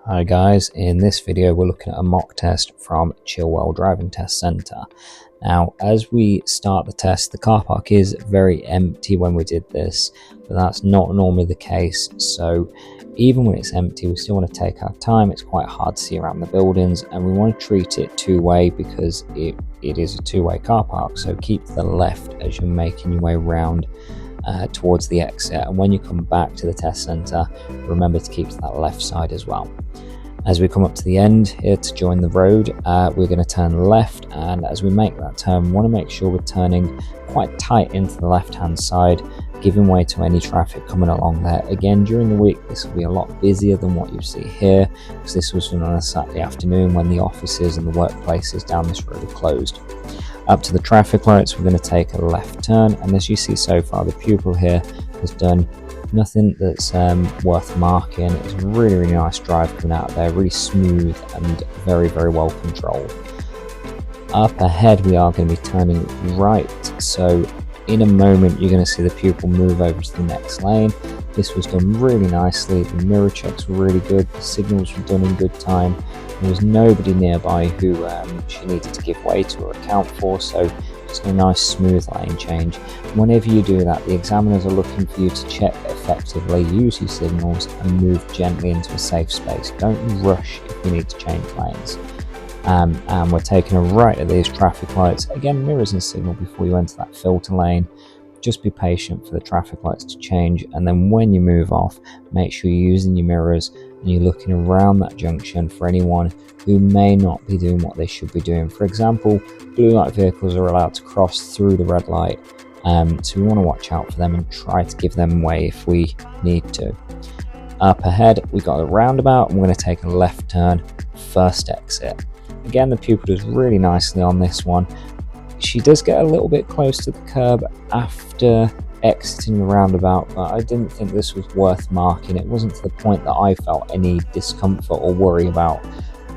Hi guys, in this video we're looking at a mock test from Chilwell Driving Test Centre. Now as we start the test, the car park is very empty when we did this, but that's not normally the case. So even when it's empty, we still want to take our time. It's quite hard to see around the buildings, and we want to treat it two-way because it is a two-way car park. So keep to the left as you're making your way around towards the exit, and when you come back to the test centre, remember to keep to that left side as well. As we come up to the end here to join the road, we're going to turn left, and as we make that turn, we want to make sure we're turning quite tight into the left hand side, giving way to any traffic coming along there. Again, during the week this will be a lot busier than what you see here, because this was on a Saturday afternoon when the offices and the workplaces down this road are closed. Up to the traffic lights, we're going to take a left turn, and as you see so far, the pupil here has done nothing that's worth marking. It's a really nice drive coming out there, really smooth and very well controlled. Up ahead we are going to be turning right, so in a moment you're going to see the pupil move over to the next lane. This was done really nicely, the mirror checks were really good, the signals were done in good time. There was nobody nearby who she needed to give way to or account for, so just a nice smooth lane change. Whenever you do that, the examiners are looking for you to check effectively, use your signals and move gently into a safe space. Don't rush if you need to change lanes. And we're taking a right at these traffic lights. Again, mirrors and signal before you enter that filter lane. Just be patient for the traffic lights to change, and then when you move off, make sure you're using your mirrors and you're looking around that junction for anyone who may not be doing what they should be doing. For example, blue light vehicles are allowed to cross through the red light, so we want to watch out for them and try to give them way if we need to. Up ahead we've got a roundabout, and we're going to take a left turn, first exit. Again, the pupil does really nicely on this one. She does get a little bit close to the curb after exiting the roundabout, but I didn't think this was worth marking. It wasn't to the point that I felt any discomfort or worry about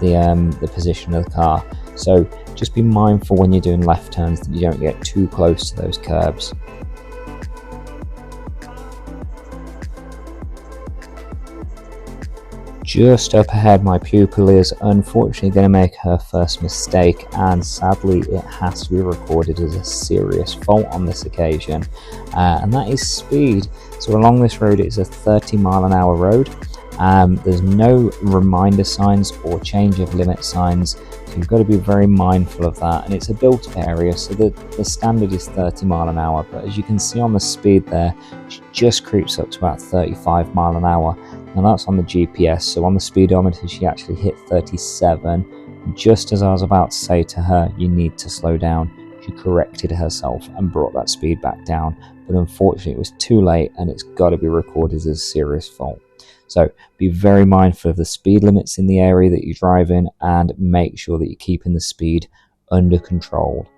the position of the car. So just be mindful when you're doing left turns that you don't get too close to those curbs. Just up ahead, my pupil is unfortunately going to make her first mistake, and sadly it has to be recorded as a serious fault on this occasion, and that is speed. So along this road it's a 30-mile-an-hour road. There's no reminder signs or change of limit signs, so you've got to be very mindful of that, and it's a built-up area, so the standard is 30 mile an hour, but as you can see on the speed there, she just creeps up to about 35 mile an hour. Now that's on the GPS, so on the speedometer she actually hit 37. Just as I was about to say to her, you need to slow down, she corrected herself and brought that speed back down, but unfortunately it was too late, and it's got to be recorded as a serious fault. So be very mindful of the speed limits in the area that you drive in, and make sure that you're keeping the speed under control.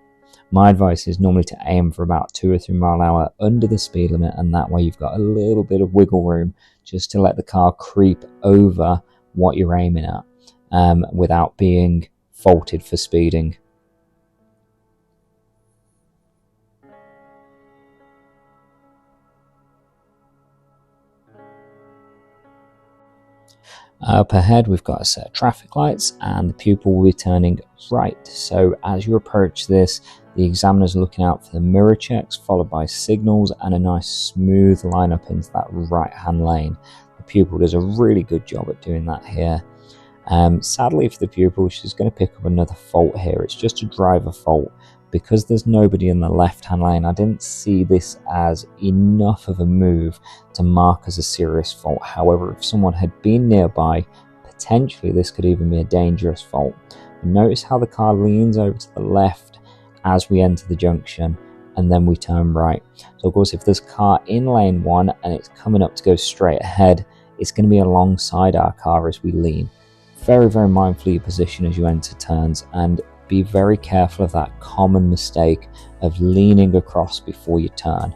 My advice is normally to aim for about 2 or 3 mile an hour under the speed limit, and that way you've got a little bit of wiggle room just to let the car creep over what you're aiming at, without being faulted for speeding. Up ahead we've got a set of traffic lights, and the pupil will be turning right. So as you approach this, the examiner's looking out for the mirror checks, followed by signals and a nice smooth line up into that right hand lane. The pupil does a really good job at doing that here. Sadly for the pupil, she's going to pick up another fault here. It's just a driver fault. Because there's nobody in the left hand lane, I didn't see this as enough of a move to mark as a serious fault. However, if someone had been nearby, potentially this could even be a dangerous fault. Notice how the car leans over to the left as we enter the junction, and then we turn right. So of course, if there's a car in lane 1 and it's coming up to go straight ahead, it's going to be alongside our car as we lean. Very mindful of your position as you enter turns, and be very careful of that common mistake of leaning across before you turn.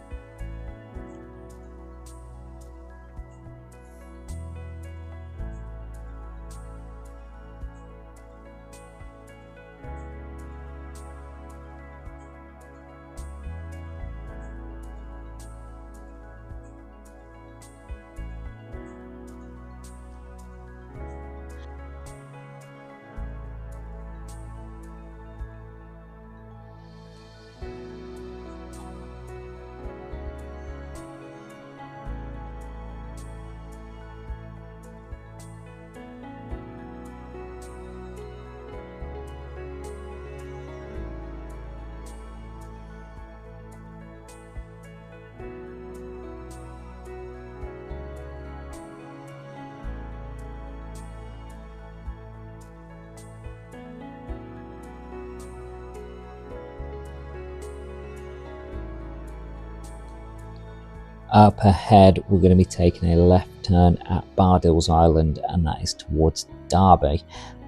Up ahead, we're going to be taking a left turn at Bardill's Island, and that is towards Derby.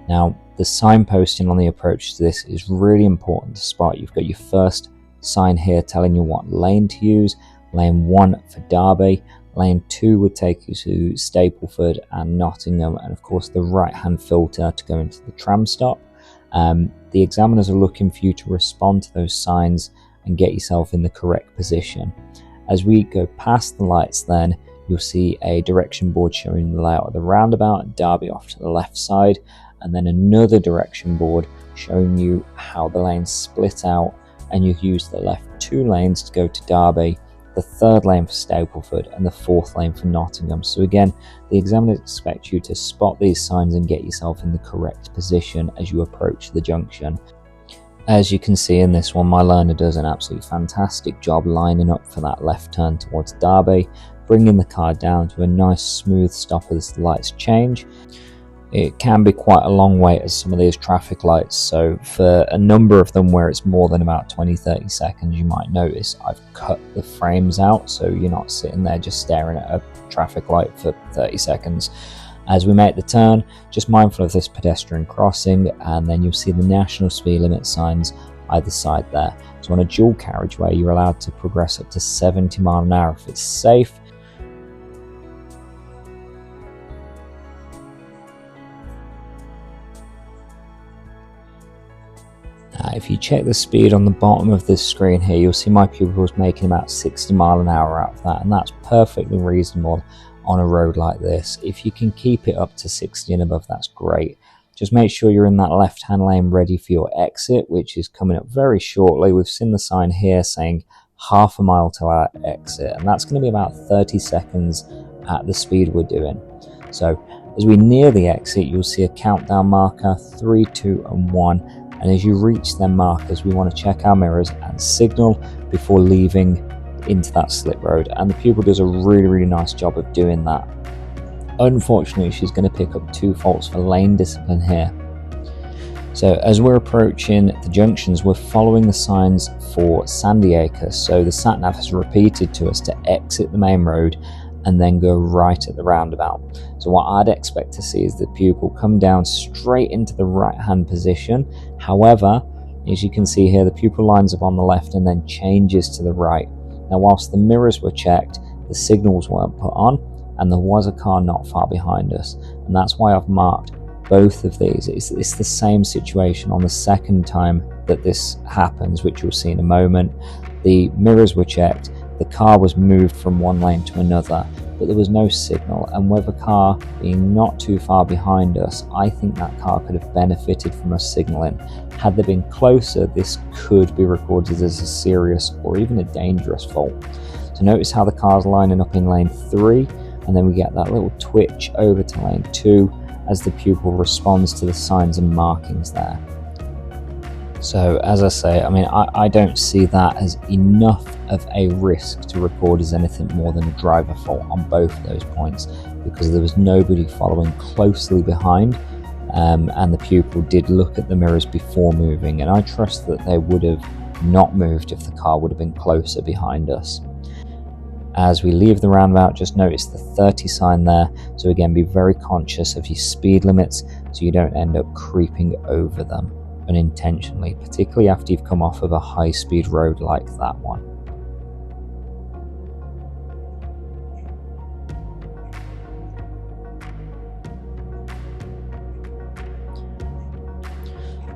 Now, the signposting on the approach to this is really important to spot. You've got your first sign here telling you what lane to use. Lane 1 for Derby. Lane 2 would take you to Stapleford and Nottingham, and of course the right-hand filter to go into the tram stop. The examiners are looking for you to respond to those signs and get yourself in the correct position. As we go past the lights then, you'll see a direction board showing the layout of the roundabout and Derby off to the left side, and then another direction board showing you how the lanes split out, and you use the left 2 lanes to go to Derby, the 3rd lane for Stapleford, and the 4th lane for Nottingham. So again, the examiners expect you to spot these signs and get yourself in the correct position as you approach the junction. As you can see in this one, my learner does an absolutely fantastic job lining up for that left turn towards Derby, bringing the car down to a nice smooth stop as the lights change. It can be quite a long wait as some of these traffic lights, so for a number of them where it's more than about 20-30 seconds, you might notice I've cut the frames out so you're not sitting there just staring at a traffic light for 30 seconds. As we make the turn, just mindful of this pedestrian crossing, and then you'll see the national speed limit signs either side there. So on a dual carriageway, you're allowed to progress up to 70 miles an hour if it's safe. If you check the speed on the bottom of this screen here, you'll see my pupil's making about 60 miles an hour out of that, and that's perfectly reasonable on a road like this. If you can keep it up to 60 and above, that's great. Just make sure you're in that left hand lane ready for your exit, which is coming up very shortly. We've seen the sign here saying half a mile to our exit, and that's going to be about 30 seconds at the speed we're doing. So as we near the exit, you'll see a countdown marker, 3, 2 and 1, and as you reach them markers, we want to check our mirrors and signal before leaving into that slip road, and the pupil does a really nice job of doing that. Unfortunately, she's going to pick up 2 faults for lane discipline here. So as we're approaching the junctions, we're following the signs for Sandy Acres, so the Sat Nav has repeated to us to exit the main road and then go right at the roundabout. So what I'd expect to see is the pupil come down straight into the right hand position. However, as you can see here, the pupil lines up on the left and then changes to the right. Now, whilst the mirrors were checked, the signals weren't put on, and there was a car not far behind us, and that's why I've marked both of these. It's the same situation on the second time that this happens, which you'll see in a moment. The mirrors were checked, the car was moved from one lane to another, but there was no signal, and with a car being not too far behind us, I think that car could have benefited from us signalling. Had they been closer, this could be recorded as a serious or even a dangerous fault. So notice how the car's lining up in lane 3, and then we get that little twitch over to lane 2 as the pupil responds to the signs and markings there. So as I say, I mean, I don't see that as enough of a risk to record as anything more than a driver fault on both of those points, because there was nobody following closely behind, and the pupil did look at the mirrors before moving, and I trust that they would have not moved if the car would have been closer behind us. As we leave the roundabout, just notice the 30 sign there, so again, be very conscious of your speed limits so you don't end up creeping over them unintentionally, particularly after you've come off of a high-speed road like that one.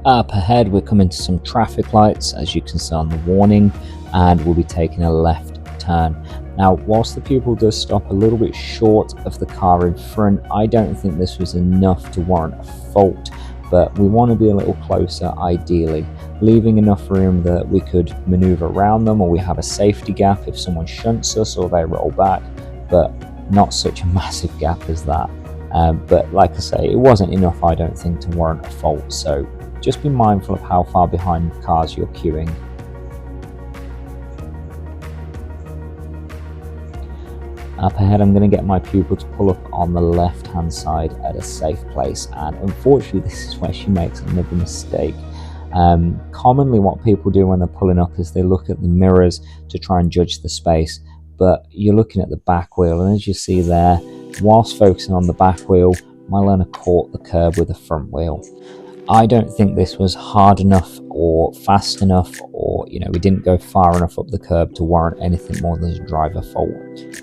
Up ahead, we're coming to some traffic lights, as you can see on the warning, and we'll be taking a left turn. Now, whilst the pupil does stop a little bit short of the car in front, I don't think this was enough to warrant a fault, but we want to be a little closer ideally, leaving enough room that we could maneuver around them, or we have a safety gap if someone shunts us or they roll back, but not such a massive gap as that. But like I say, it wasn't enough, I don't think, to warrant a fault, so just be mindful of how far behind cars you're queuing. Up ahead, I'm going to get my pupil to pull up on the left hand side at a safe place, and unfortunately this is where she makes another mistake. Commonly what people do when they're pulling up is they look at the mirrors to try and judge the space, but you're looking at the back wheel, and as you see there, whilst focusing on the back wheel, my learner caught the curb with the front wheel. I don't think this was hard enough or fast enough, or we didn't go far enough up the curb to warrant anything more than a driver fault.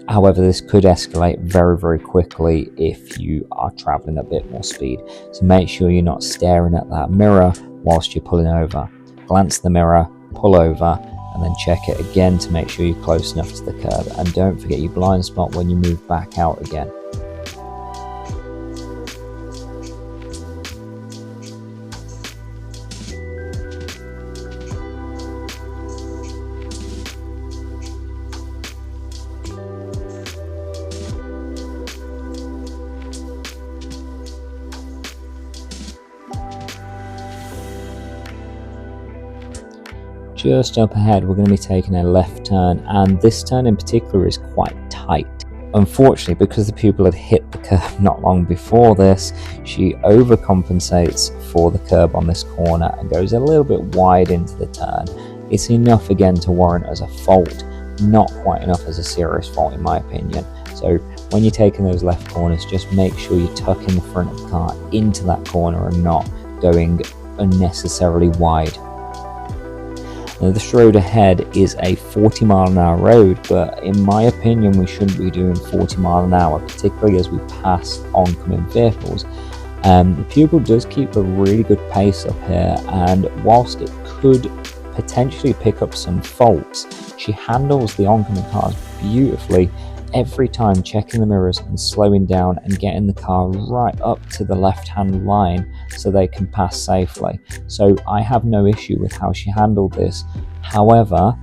However, this could escalate very, very quickly if you are traveling a bit more speed. So make sure you're not staring at that mirror whilst you're pulling over. Glance the mirror, pull over, and then check it again to make sure you're close enough to the curb. And don't forget your blind spot when you move back out again. Just up ahead, we're going to be taking a left turn, and this turn in particular is quite tight. Unfortunately, because the pupil had hit the curb not long before this, she overcompensates for the curb on this corner and goes a little bit wide into the turn. It's enough again to warrant as a fault, not quite enough as a serious fault in my opinion. So when you're taking those left corners, just make sure you tuck in the front of the car into that corner and not going unnecessarily wide. Now, this road ahead is a 40-mile-an-hour road, but in my opinion we shouldn't be doing 40 miles an hour, particularly as we pass oncoming vehicles. The pupil does keep a really good pace up here, and whilst it could potentially pick up some faults, she handles the oncoming cars beautifully every time, checking the mirrors and slowing down and getting the car right up to the left-hand line so they can pass safely. So I have no issue with how she handled this. However,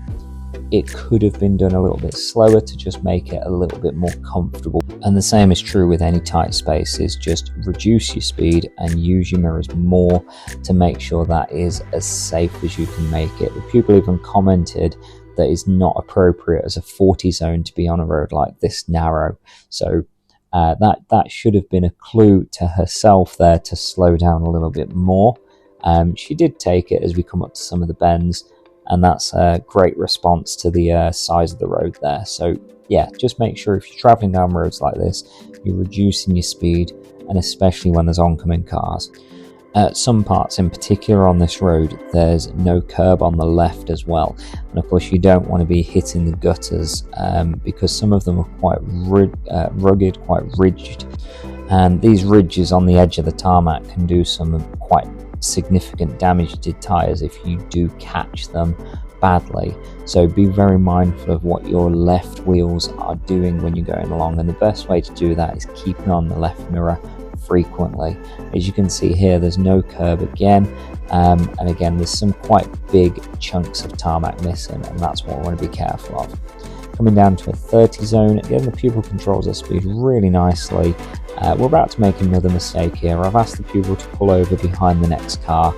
it could have been done a little bit slower to just make it a little bit more comfortable. And the same is true with any tight spaces. Just reduce your speed and use your mirrors more to make sure that is as safe as you can make it. The pupil even commented that is not appropriate as a 40 zone to be on a road like this narrow. So that should have been a clue to herself there to slow down a little bit more. She did take it as we come up to some of the bends, and that's a great response to the size of the road there. So yeah, just make sure if you're traveling down roads like this, you're reducing your speed, and especially when there's oncoming cars. At some parts in particular on this road, there's no curb on the left as well, and of course you don't want to be hitting the gutters because some of them are quite rugged, quite ridged, and these ridges on the edge of the tarmac can do some quite significant damage to tyres if you do catch them badly. So be very mindful of what your left wheels are doing when you're going along, and the best way to do that is keeping on the left mirror frequently. As you can see here, there's no curb again, and again there's some quite big chunks of tarmac missing, and that's what we want to be careful of. Coming down to a 30 zone, again the pupil controls her speed really nicely. We're about to make another mistake here. I've asked the pupil to pull over behind the next car.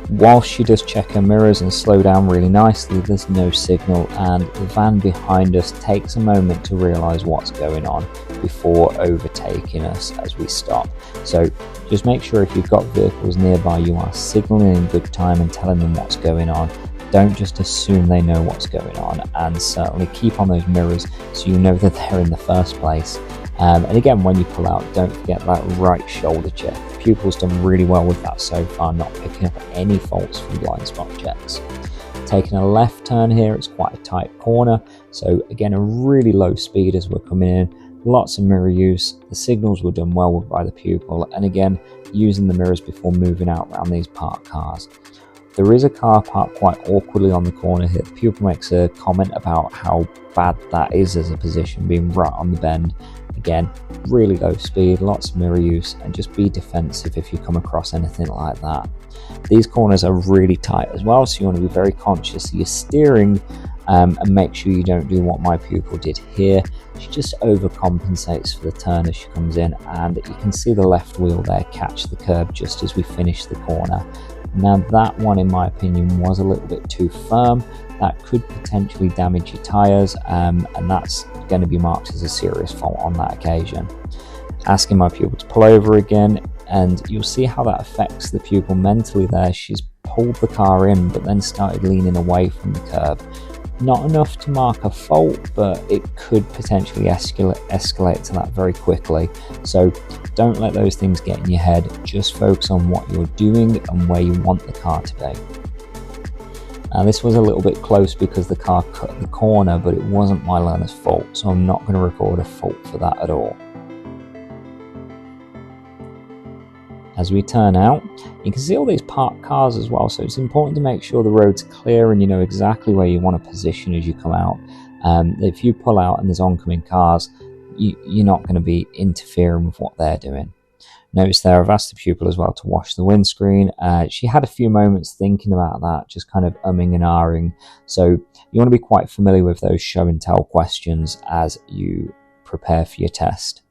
Whilst she does check her mirrors and slow down really nicely, there's no signal, and the van behind us takes a moment to realise what's going on before overtaking us as we stop. So just make sure if you've got vehicles nearby, you are signalling in good time and telling them what's going on. Don't just assume they know what's going on, and certainly keep on those mirrors so you know that they're in the first place. And again, when you pull out, don't forget that right shoulder check. The pupil's done really well with that so far, not picking up any faults from blind spot checks. Taking a left turn here, it's quite a tight corner, so again a really low speed as we're coming in. Lots of mirror use. The signals were done well by the pupil, and again using the mirrors before moving out around these parked cars. There is a car parked quite awkwardly on the corner here. The pupil makes a comment about how bad that is as a position, being right on the bend. Again, really low speed, lots of mirror use, and just be defensive if you come across anything like that. These corners are really tight as well, so you want to be very conscious of your steering and make sure you don't do what my pupil did here. She just overcompensates for the turn as she comes in, and you can see the left wheel there catch the curb just as we finish the corner. Now that one, in my opinion, was a little bit too firm. That could potentially damage your tyres, and that's going to be marked as a serious fault on that occasion. Asking my pupil to pull over again, and you'll see how that affects the pupil mentally there. She's pulled the car in but then started leaning away from the curb. Not enough to mark a fault, but it could potentially escalate to that very quickly. So don't let those things get in your head. Just focus on what you're doing and where you want the car to be. Now this was a little bit close because the car cut the corner, but it wasn't my learner's fault, so I'm not going to record a fault for that at all. As we turn out, you can see all these parked cars as well, so it's important to make sure the road's clear and you know exactly where you want to position as you come out. If you pull out and there's oncoming cars, you're not going to be interfering with what they're doing. Notice there, I've asked the pupil as well to wash the windscreen. She had a few moments thinking about that, just kind of umming and ahhing. So you want to be quite familiar with those show and tell questions as you prepare for your test.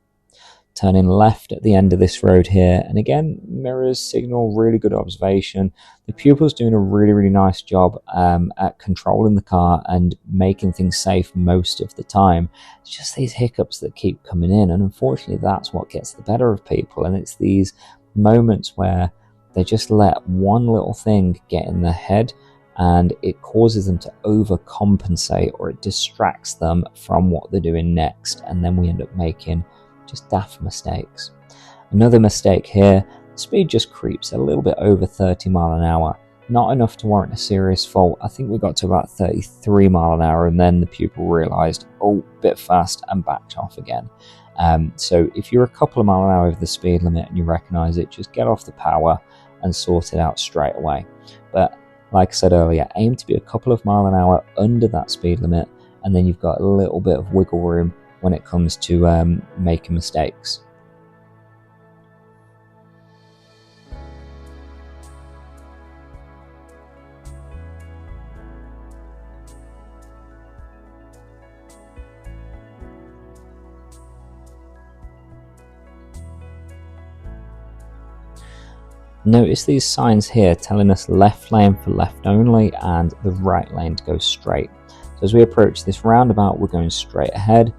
Turning left at the end of this road here, and again, mirrors signal, really good observation. The pupil's doing a really nice job at controlling the car and making things safe most of the time. It's just these hiccups that keep coming in, and unfortunately that's what gets the better of people, and it's these moments where they just let one little thing get in their head and it causes them to overcompensate, or it distracts them from what they're doing next, and then we end up making just daft mistakes. Another mistake here, speed just creeps a little bit over 30 mile an hour. Not enough to warrant a serious fault. I think we got to about 33 mile an hour and then the pupil realised, oh, bit fast, and backed off again. So if you're a couple of mile an hour over the speed limit and you recognise it, just get off the power and sort it out straight away. But like I said earlier, aim to be a couple of mile an hour under that speed limit, and then you've got a little bit of wiggle room when it comes to making mistakes. Notice these signs here telling us left lane for left only and the right lane to go straight. So as we approach this roundabout, we're going straight ahead,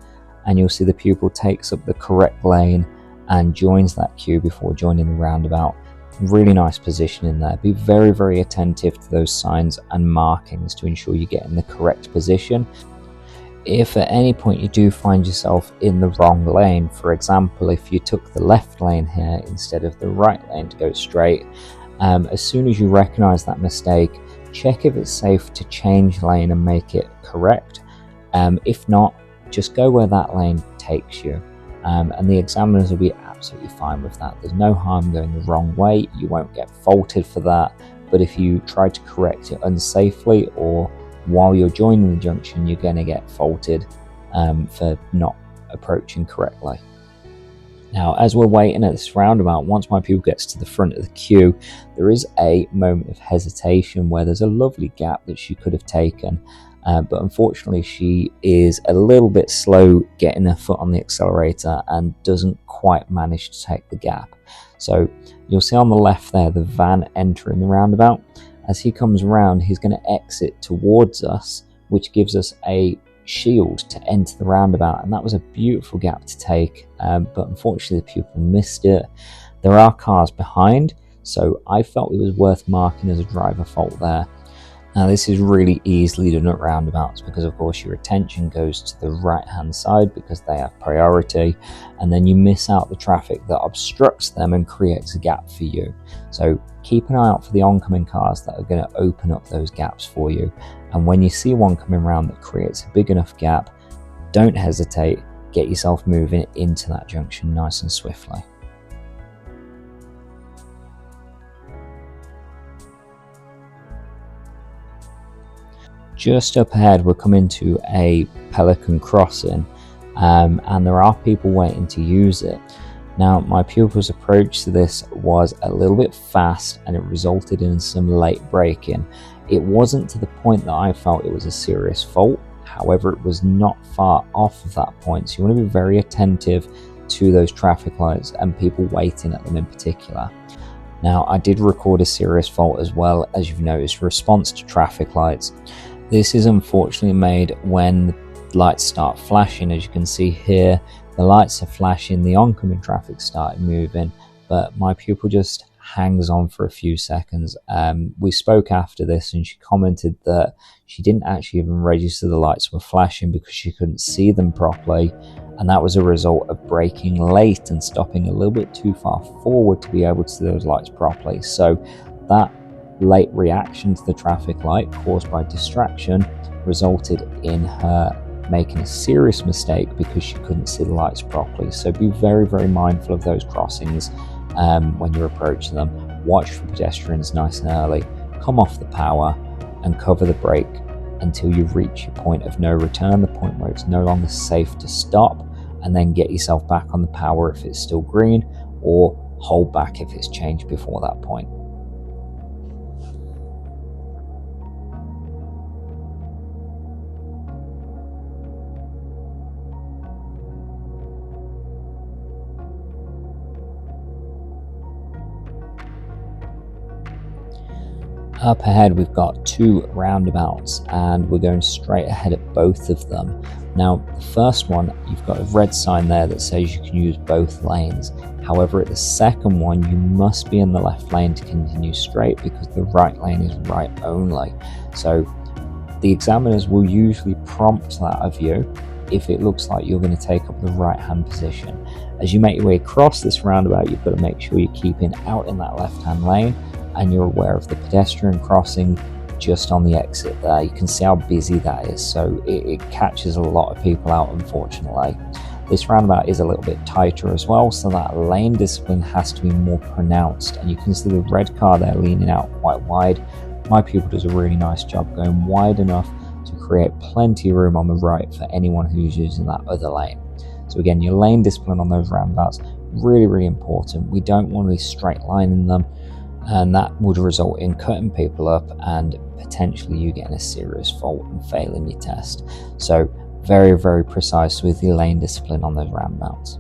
and you'll see the pupil takes up the correct lane and joins that queue before joining the roundabout. Really nice position in there. Be very attentive to those signs and markings to ensure you get in the correct position. If at any point you do find yourself in the wrong lane, for example, if you took the left lane here instead of the right lane to go straight, as soon as you recognize that mistake, check if it's safe to change lane and make it correct. If not, just go where that lane takes you, and the examiners will be absolutely fine with that. There's no harm going the wrong way. You won't get faulted for that, but if you try to correct it unsafely or while you're joining the junction, you're going to get faulted for not approaching correctly. Now, as we're waiting at this roundabout, once my pupil gets to the front of the queue, there is a moment of hesitation where there's a lovely gap that she could have taken, but unfortunately she is a little bit slow getting her foot on the accelerator and doesn't quite manage to take the gap. So you'll see on the left there the van entering the roundabout. As he comes around, he's going to exit towards us, which gives us a shield to enter the roundabout, and that was a beautiful gap to take, but unfortunately the pupil missed it. There are cars behind, so I felt it was worth marking as a driver fault there. Now this is really easily done at roundabouts because of course your attention goes to the right hand side because they have priority, and then you miss out the traffic that obstructs them and creates a gap for you. So keep an eye out for the oncoming cars that are going to open up those gaps for you, and when you see one coming around that creates a big enough gap, don't hesitate, get yourself moving into that junction nice and swiftly. Just up ahead we're coming to a pelican crossing, and there are people waiting to use it. Now my pupil's approach to this was a little bit fast and it resulted in some late braking. It wasn't to the point that I felt it was a serious fault, however it was not far off of that point, so you want to be very attentive to those traffic lights and people waiting at them in particular. Now I did record a serious fault as well, as you've noticed, response to traffic lights. This is unfortunately made when the lights start flashing. As you can see here, the lights are flashing, the oncoming traffic started moving, but my pupil just hangs on for a few seconds. We spoke after this and she commented that she didn't actually even register the lights were flashing because she couldn't see them properly, and that was a result of braking late and stopping a little bit too far forward to be able to see those lights properly. So that late reaction to the traffic light caused by distraction resulted in her making a serious mistake because she couldn't see the lights properly. So be very, very mindful of those crossings when you're approaching them. Watch for pedestrians nice and early, come off the power and cover the brake until you reach your point of no return, the point where it's no longer safe to stop, and then get yourself back on the power if it's still green, or hold back if it's changed before that point. Up ahead we've got two roundabouts and we're going straight ahead at both of them. Now the first one, you've got a red sign there that says you can use both lanes. However, at the second one you must be in the left lane to continue straight because the right lane is right only. So the examiners will usually prompt that of you if it looks like you're going to take up the right hand position. As you make your way across this roundabout, you've got to make sure you're keeping out in that left hand lane and you're aware of the pedestrian crossing just on the exit there. You can see how busy that is, so it catches a lot of people out, unfortunately. This roundabout is a little bit tighter as well, so that lane discipline has to be more pronounced, and you can see the red car there leaning out quite wide. My pupil does a really nice job going wide enough to create plenty of room on the right for anyone who's using that other lane. So again, your lane discipline on those roundabouts, really, really important. We don't want to be straight lining them, and that would result in cutting people up and potentially you getting a serious fault and failing your test. So very, very precise with your lane discipline on those roundabouts.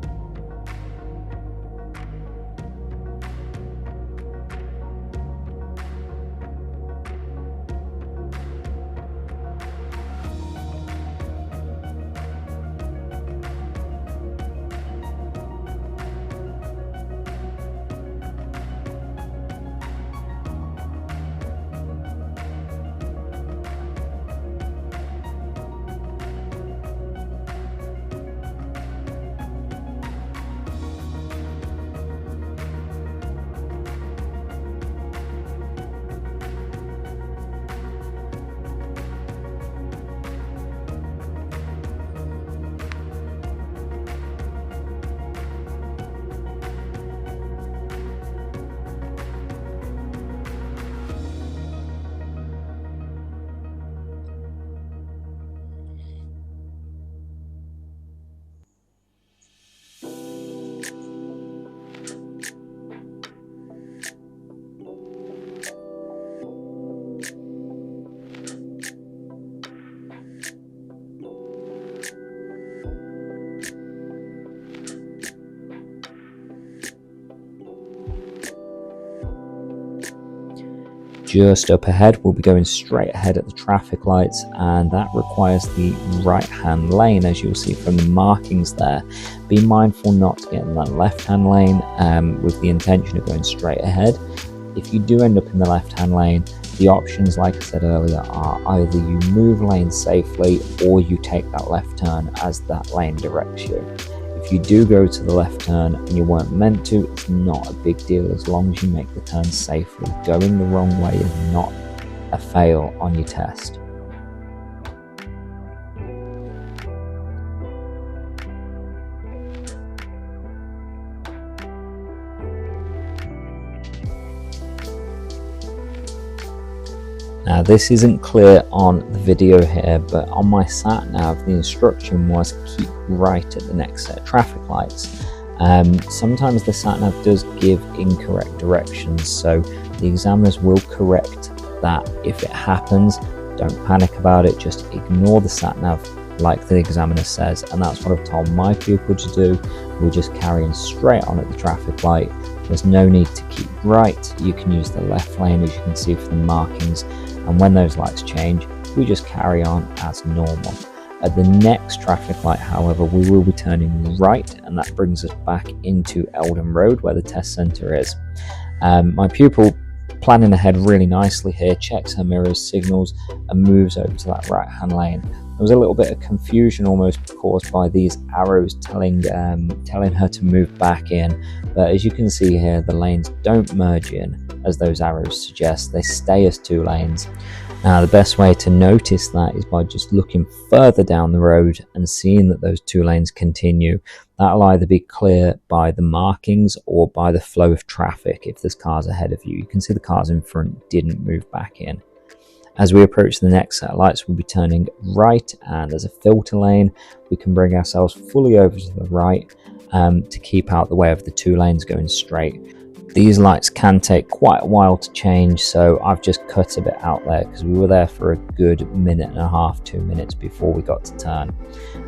Just up ahead, we'll be going straight ahead at the traffic lights, and that requires the right hand lane, as you'll see from the markings there. Be mindful not to get in that left hand lane with the intention of going straight ahead. If you do end up in the left hand lane, the options, like I said earlier, are either you move lanes safely or you take that left turn as that lane directs you. If you do go to the left turn and you weren't meant to, it's not a big deal as long as you make the turn safely. Going the wrong way is not a fail on your test. Now this isn't clear on the video here, but on my Sat Nav the instruction was keep right at the next set of traffic lights. Sometimes the Sat Nav does give incorrect directions, so the examiners will correct that if it happens. Don't panic about it, just ignore the Sat Nav like the examiner says, and that's what I've told my pupil to do. We're just carrying straight on at the traffic light. There's no need to keep right, you can use the left lane as you can see from the markings, and when those lights change we just carry on as normal. At the next traffic light, however, we will be turning right, and that brings us back into Eldon Road where the test centre is. My pupil, planning ahead really nicely here, checks her mirrors, signals, and moves over to that right hand lane. There was a little bit of confusion almost caused by these arrows telling her to move back in, but as you can see here, the lanes don't merge in as those arrows suggest, they stay as 2 lanes. Now the best way to notice that is by just looking further down the road and seeing that those 2 lanes continue. That'll either be clear by the markings or by the flow of traffic. If there's cars ahead of you, you can see the cars in front didn't move back in. As we approach the next set of lights, we'll be turning right, and as a filter lane, we can bring ourselves fully over to the right to keep out the way of the 2 lanes going straight. These lights can take quite a while to change, so I've just cut a bit out there because we were there for a good minute and a half, 2 minutes before we got to turn,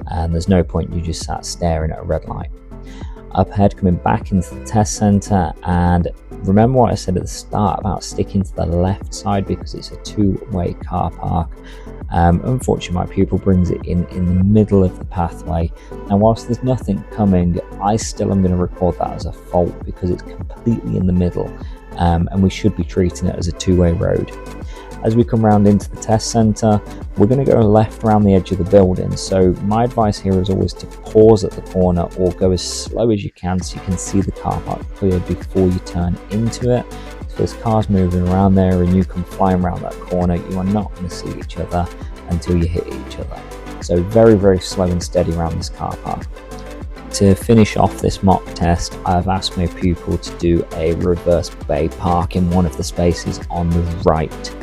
and there's no point you just sat staring at a red light. Up ahead, coming back into the test centre, and remember what I said at the start about sticking to the left side because it's a 2-way car park. Unfortunately, my pupil brings it in the middle of the pathway, and whilst there's nothing coming, I still am going to record that as a fault because it's completely in the middle, and we should be treating it as a 2-way road. As we come round into the test centre, we're going to go left around the edge of the building, so my advice here is always to pause at the corner or go as slow as you can so you can see the car park cleared before you turn into it. If there's cars moving around there and you come flying around that corner, you are not going to see each other until you hit each other. So very, very slow and steady around this car park. To finish off this mock test, I've asked my pupil to do a reverse bay park in one of the spaces on the right.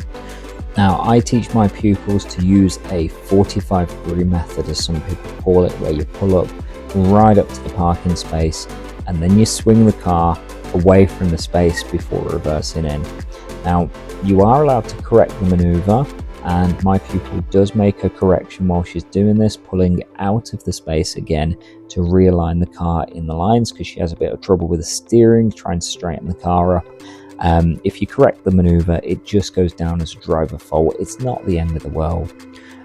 Now, I teach my pupils to use a 45-degree method, as some people call it, where you pull up right up to the parking space and then you swing the car away from the space before reversing in. Now, you are allowed to correct the manoeuvre, and my pupil does make a correction while she's doing this, pulling out of the space again to realign the car in the lines because she has a bit of trouble with the steering, trying to straighten the car up. If you correct the manoeuvre, it just goes down as a driver fault. It's not the end of the world,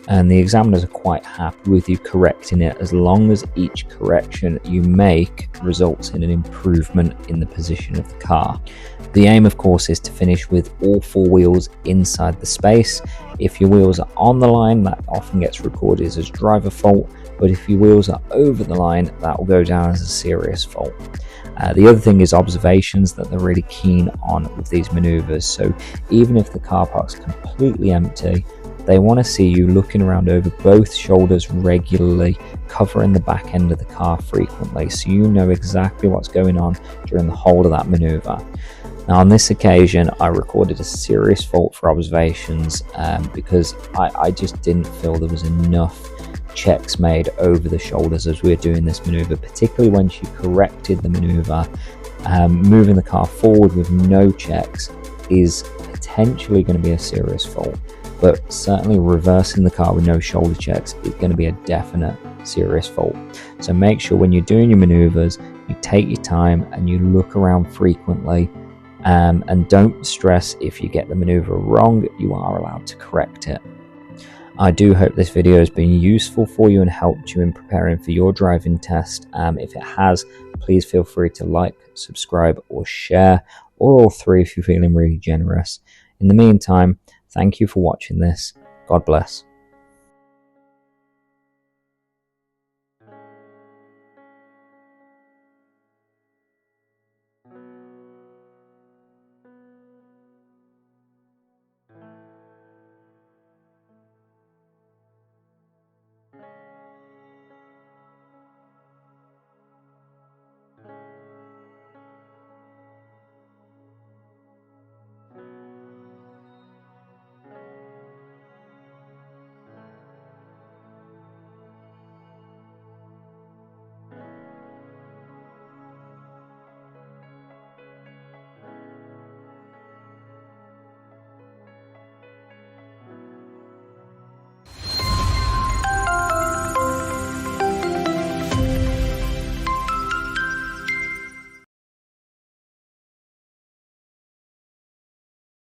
and the examiners are quite happy with you correcting it as long as each correction you make results in an improvement in the position of the car. The aim, of course, is to finish with all 4 wheels inside the space. If your wheels are on the line, that often gets recorded as driver fault, but if your wheels are over the line, that will go down as a serious fault. The other thing is observations that they're really keen on with these manoeuvres. So even if the car park's completely empty, they want to see you looking around over both shoulders regularly, covering the back end of the car frequently, so you know exactly what's going on during the whole of that manoeuvre. Now, on this occasion, I recorded a serious fault for observations because I just didn't feel there was enough checks made over the shoulders as we were doing this manoeuvre, particularly when she corrected the manoeuvre. Moving the car forward with no checks is potentially going to be a serious fault, but certainly reversing the car with no shoulder checks is going to be a definite serious fault. So make sure when you're doing your manoeuvres, you take your time and you look around frequently, and don't stress if you get the manoeuvre wrong. You are allowed to correct it. I do hope this video has been useful for you and helped you in preparing for your driving test. If it has, please feel free to like, subscribe or share, or all 3 if you're feeling really generous. In the meantime, thank you for watching this. God bless.